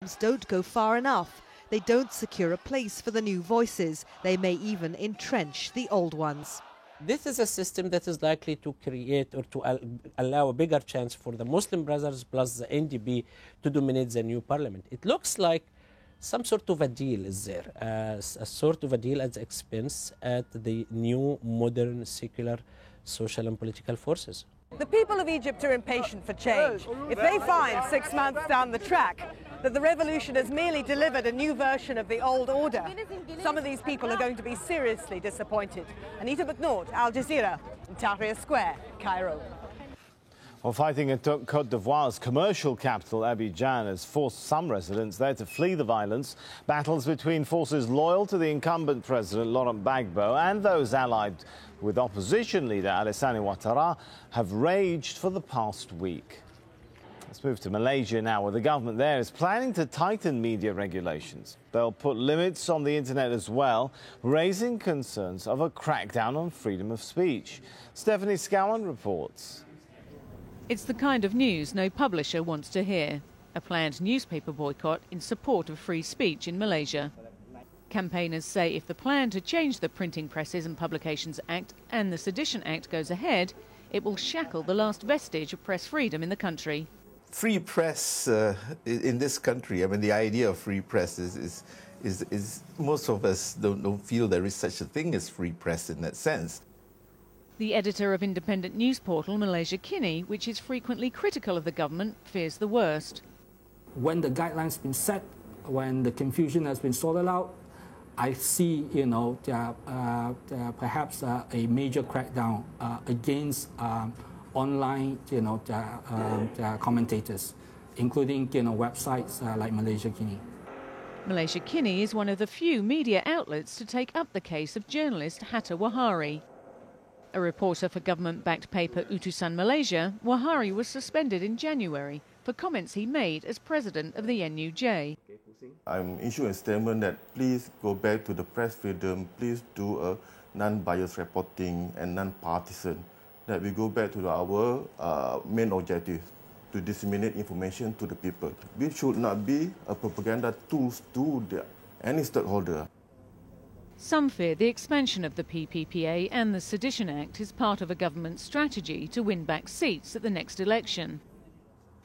reforms don't go far enough. They don't secure a place for the new voices. They may even entrench the old ones. This is a system that is likely to create or to allow a bigger chance for the Muslim Brothers plus the NDP to dominate the new parliament. It looks like some sort of a deal is there, a sort of a deal at the expense at the new, modern, secular, social and political forces. The people of Egypt are impatient for change. If they find 6 months down the track that the revolution has merely delivered a new version of the old order, some of these people are going to be seriously disappointed. Anita McNaught, Al Jazeera, in Tahrir Square, Cairo. Well, fighting in Côte d'Ivoire's commercial capital, Abidjan, has forced some residents there to flee the violence. Battles between forces loyal to the incumbent president, Laurent Gbagbo, and those allied with opposition leader Alassane Ouattara have raged for the past week. Let's move to Malaysia now, where the government there is planning to tighten media regulations. They'll put limits on the internet as well, raising concerns of a crackdown on freedom of speech. Stephanie Scowen reports. It's the kind of news no publisher wants to hear. A planned newspaper boycott in support of free speech in Malaysia. Campaigners say if the plan to change the Printing Presses and Publications Act and the Sedition Act goes ahead, it will shackle the last vestige of press freedom in the country. Free press in this country, I mean, the idea of free press is most of us don't feel there is such a thing as free press in that sense. The editor of independent news portal Malaysia Kini, which is frequently critical of the government, fears the worst. When the guidelines have been set, when the confusion has been sorted out, I see, perhaps a major crackdown against online, commentators, including, websites like Malaysia Kini. Malaysia Kini is one of the few media outlets to take up the case of journalist Hatta Wahari. A reporter for government-backed paper Utusan Malaysia, Wahari was suspended in January for comments he made as president of the NUJ. I'm issuing a statement that please go back to the press freedom, please do a non-biased reporting and non-partisan, that we go back to our main objective, to disseminate information to the people. We should not be a propaganda tool to any stakeholder. Some fear the expansion of the PPPA and the Sedition Act is part of a government strategy to win back seats at the next election.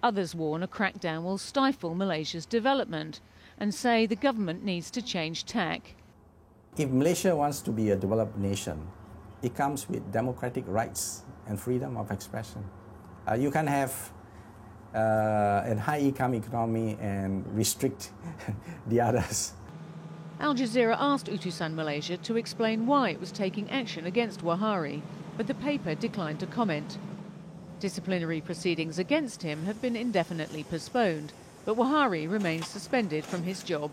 Others warn a crackdown will stifle Malaysia's development and say the government needs to change tack. If Malaysia wants to be a developed nation, it comes with democratic rights and freedom of expression. You can have a high-income economy and restrict the others. Al Jazeera asked Utusan Malaysia to explain why it was taking action against Wahari, but the paper declined to comment. Disciplinary proceedings against him have been indefinitely postponed, but Wahari remains suspended from his job.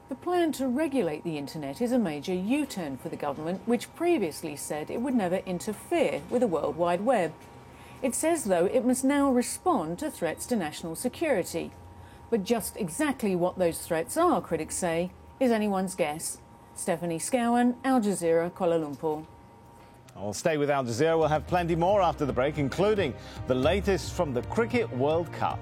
The plan to regulate the internet is a major U-turn for the government, which previously said it would never interfere with the World Wide Web. It says, though, it must now respond to threats to national security. But just exactly what those threats are, critics say, is anyone's guess. Stephanie Scowen, Al Jazeera, Kuala Lumpur. I'll stay with Al Jazeera. We'll have plenty more after the break, including the latest from the Cricket World Cup.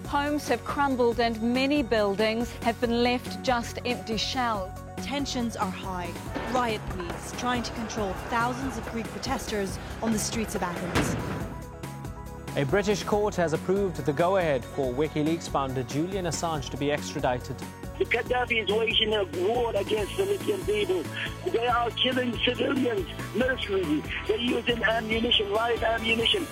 Homes have crumbled and many buildings have been left just empty shells. tensions are high. Riot police trying to control thousands of Greek protesters on the streets of Athens. A British court has approved the go-ahead for WikiLeaks founder Julian Assange to be extradited. Gaddafi is waging a war against the Libyan people. They are killing civilians mercilessly. They're using ammunition, live ammunition.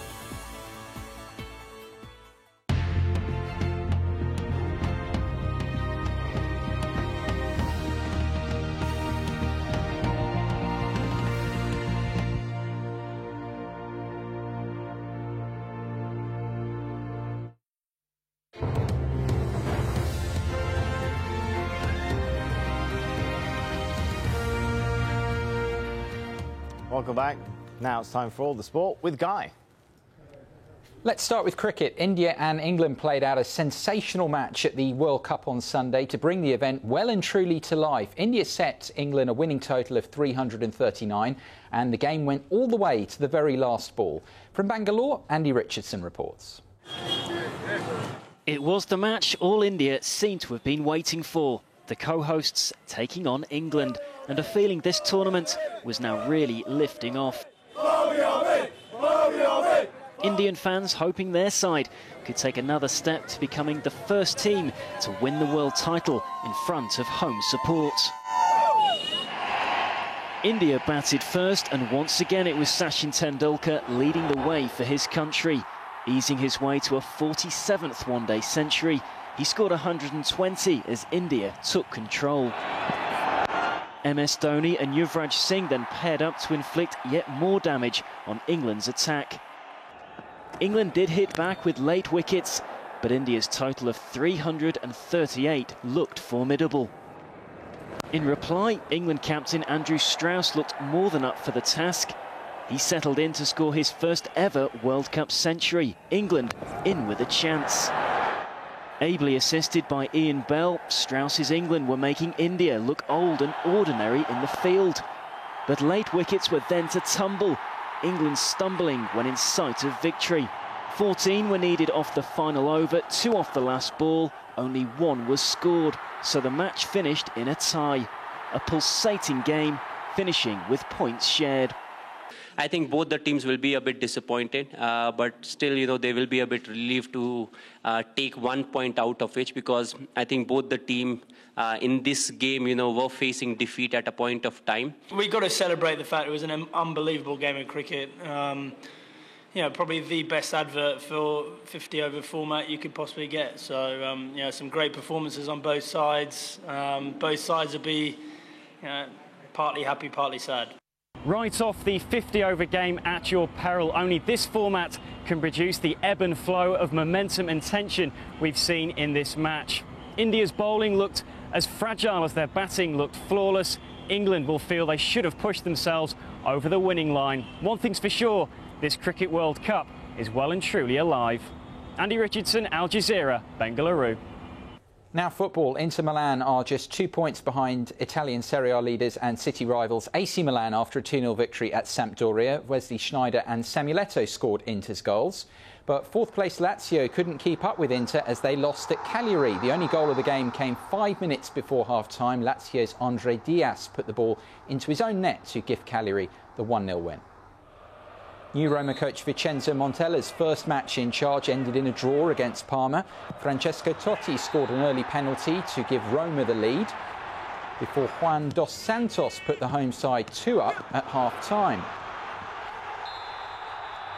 Welcome back. Now it's time for All the Sport with Guy. Let's start with cricket. India and England played out a sensational match at the World Cup on Sunday to bring the event well and truly to life. India set England a winning total of 339 and the game went all the way to the very last ball. From Bangalore, Andy Richardson reports. It was the match all India seemed to have been waiting for. The co-hosts taking on England, and a feeling this tournament was now really lifting off. Indian fans hoping their side could take another step to becoming the first team to win the world title in front of home support. India batted first, and once again it was Sachin Tendulkar leading the way for his country, easing his way to a 47th one-day century. He scored 120 as India took control. MS Dhoni and Yuvraj Singh then paired up to inflict yet more damage on England's attack. England did hit back with late wickets, but India's total of 338 looked formidable. In reply, England captain Andrew Strauss looked more than up for the task. He settled in to score his first ever World Cup century. England in with a chance. Ably assisted by Ian Bell, Strauss's England were making India look old and ordinary in the field. But late wickets were then to tumble, England stumbling when in sight of victory. 14 were needed off the final over, 2 off the last ball, only 1 was scored, so the match finished in a tie. A pulsating game, finishing with points shared. I think both the teams will be a bit disappointed, but still, they will be a bit relieved to take 1 point out of which, because I think both the team in this game, were facing defeat at a point of time. We've got to celebrate the fact it was an unbelievable game of cricket. Probably the best advert for 50-over format you could possibly get. So, some great performances on both sides. Both sides will be partly happy, partly sad. Right off the 50-over game at your peril. Only this format can produce the ebb and flow of momentum and tension we've seen in this match. India's bowling looked as fragile as their batting looked flawless. England will feel they should have pushed themselves over the winning line. One thing's for sure, this Cricket World Cup is well and truly alive. Andy Richardson, Al Jazeera, Bengaluru. Now football. Inter Milan are just 2 points behind Italian Serie A leaders and City rivals AC Milan after a 2-0 victory at Sampdoria. Wesley Sneijder and Samuel Eto'o scored Inter's goals. But fourth-place Lazio couldn't keep up with Inter as they lost at Cagliari. The only goal of the game came 5 minutes before half-time. Lazio's Andre Diaz put the ball into his own net to give Cagliari the 1-0 win. New Roma coach Vincenzo Montella's first match in charge ended in a draw against Parma. Francesco Totti scored an early penalty to give Roma the lead before Juan Dos Santos put the home side 2-up at half-time.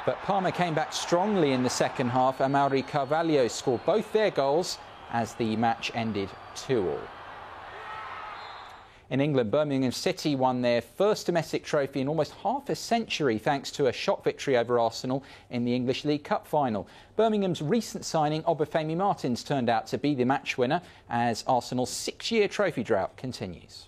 But Parma came back strongly in the second half. Amaury Carvalho scored both their goals as the match ended 2-2. In England, Birmingham City won their first domestic trophy in almost half a century thanks to a shot victory over Arsenal in the English League Cup final. Birmingham's recent signing, Obafemi Martins, turned out to be the match winner as Arsenal's 6-year trophy drought continues.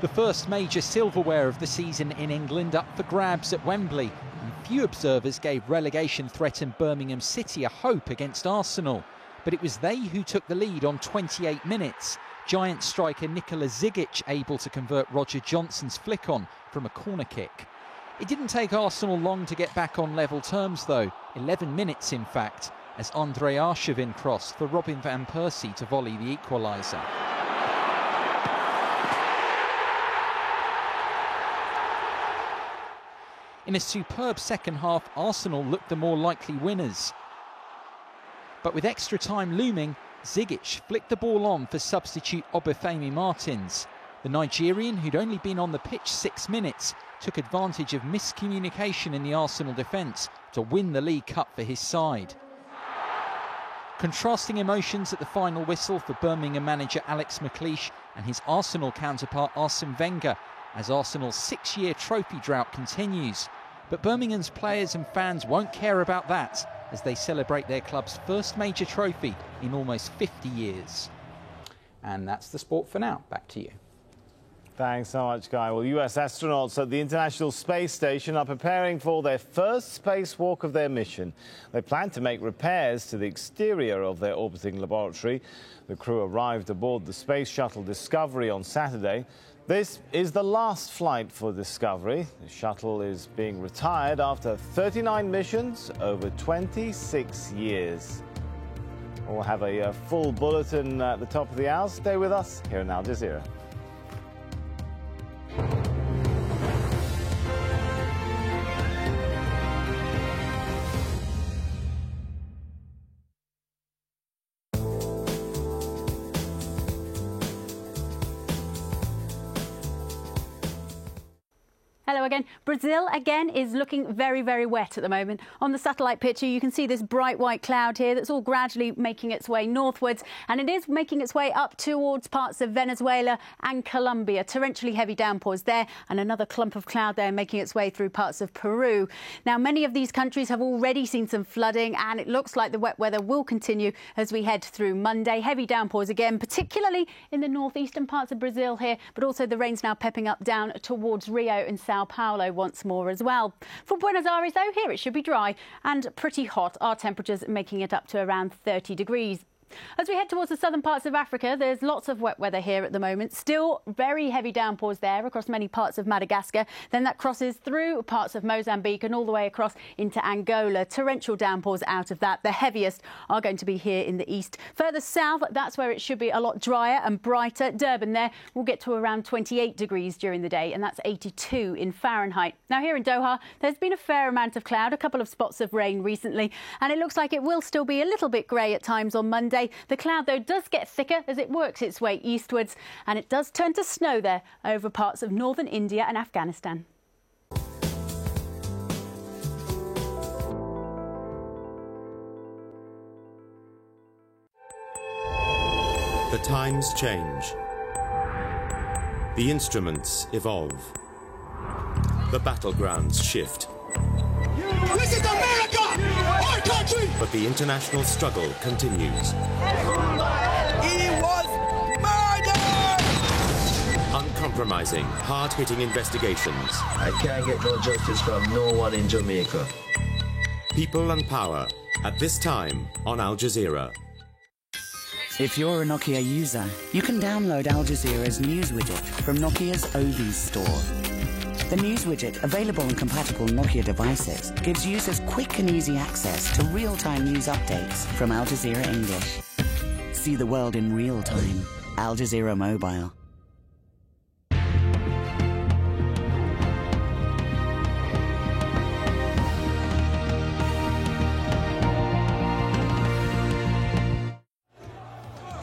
The first major silverware of the season in England up for grabs at Wembley. And few observers gave relegation threatened Birmingham City a hope against Arsenal. But it was they who took the lead on 28 minutes. Giant striker Nikola Zigic able to convert Roger Johnson's flick-on from a corner kick. It didn't take Arsenal long to get back on level terms though, 11 minutes in fact, as Andrei Arshavin crossed for Robin van Persie to volley the equaliser. In a superb second half, Arsenal looked the more likely winners. But with extra time looming, Zigic flicked the ball on for substitute Obafemi Martins. The Nigerian, who'd only been on the pitch 6 minutes, took advantage of miscommunication in the Arsenal defence to win the League Cup for his side. Contrasting emotions at the final whistle for Birmingham manager Alex McLeish and his Arsenal counterpart Arsene Wenger, as Arsenal's 6-year trophy drought continues. But Birmingham's players and fans won't care about that as they celebrate their club's first major trophy in almost 50 years. And that's the sport for now. Back to you. Thanks so much, Guy. Well, US astronauts at the International Space Station are preparing for their first spacewalk of their mission. They plan to make repairs to the exterior of their orbiting laboratory. The crew arrived aboard the Space Shuttle Discovery on Saturday. This is the last flight for Discovery. The shuttle is being retired after 39 missions over 26 years. We'll have a full bulletin at the top of the hour. Stay with us here in Al Jazeera. Hello again. Brazil again is looking very, very wet at the moment. On the satellite picture, you can see this bright white cloud here that's all gradually making its way northwards, and it is making its way up towards parts of Venezuela and Colombia. Torrentially heavy downpours there, and another clump of cloud there making its way through parts of Peru. Now, many of these countries have already seen some flooding, and it looks like the wet weather will continue as we head through Monday. Heavy downpours again, particularly in the northeastern parts of Brazil here, but also the rain's now pepping up down towards Rio and Sao Paulo once more as well. For Buenos Aires, though, here it should be dry and pretty hot. Our temperatures making it up to around 30 degrees. As we head towards the southern parts of Africa, there's lots of wet weather here at the moment. Still very heavy downpours there across many parts of Madagascar. Then that crosses through parts of Mozambique and all the way across into Angola. Torrential downpours out of that. The heaviest are going to be here in the east. Further south, that's where it should be a lot drier and brighter. Durban there will get to around 28 degrees during the day, and that's 82 in Fahrenheit. Now here in Doha, there's been a fair amount of cloud, a couple of spots of rain recently, and it looks like it will still be a little bit grey at times on Monday. The cloud, though, does get thicker as it works its way eastwards, and it does turn to snow there over parts of northern India and Afghanistan. The times change. The instruments evolve. The battlegrounds shift. This is America! Our country! But the international struggle continues. He was murdered! Uncompromising, hard-hitting investigations. I can't get no justice from no one in Jamaica. People and power, at this time on Al Jazeera. If you're a Nokia user, you can download Al Jazeera's news widget from Nokia's Ovis store. The news widget, available on compatible Nokia devices, gives users quick and easy access to real-time news updates from Al Jazeera English. See the world in real time. Al Jazeera Mobile.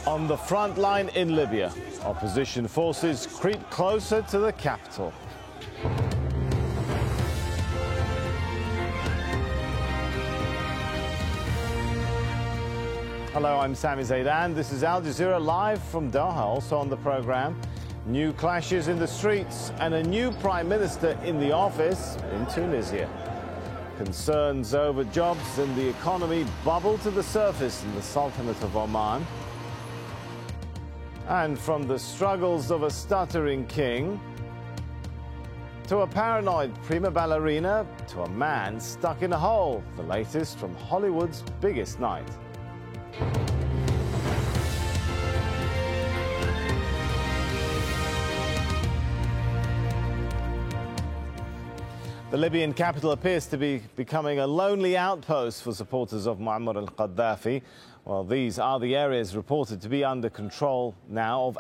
On the front line in Libya, opposition forces creep closer to the capital. Hello, I'm Sami Zaidan. This is Al Jazeera live from Doha. Also on the programme, new clashes in the streets and a new prime minister in the office in Tunisia. Concerns over jobs and the economy bubble to the surface in the Sultanate of Oman. And from the struggles of a stuttering king to a paranoid prima ballerina to a man stuck in a hole, the latest from Hollywood's biggest night. The Libyan capital appears to be becoming a lonely outpost for supporters of Muammar al-Gaddafi. Well, these are the areas reported to be under control now of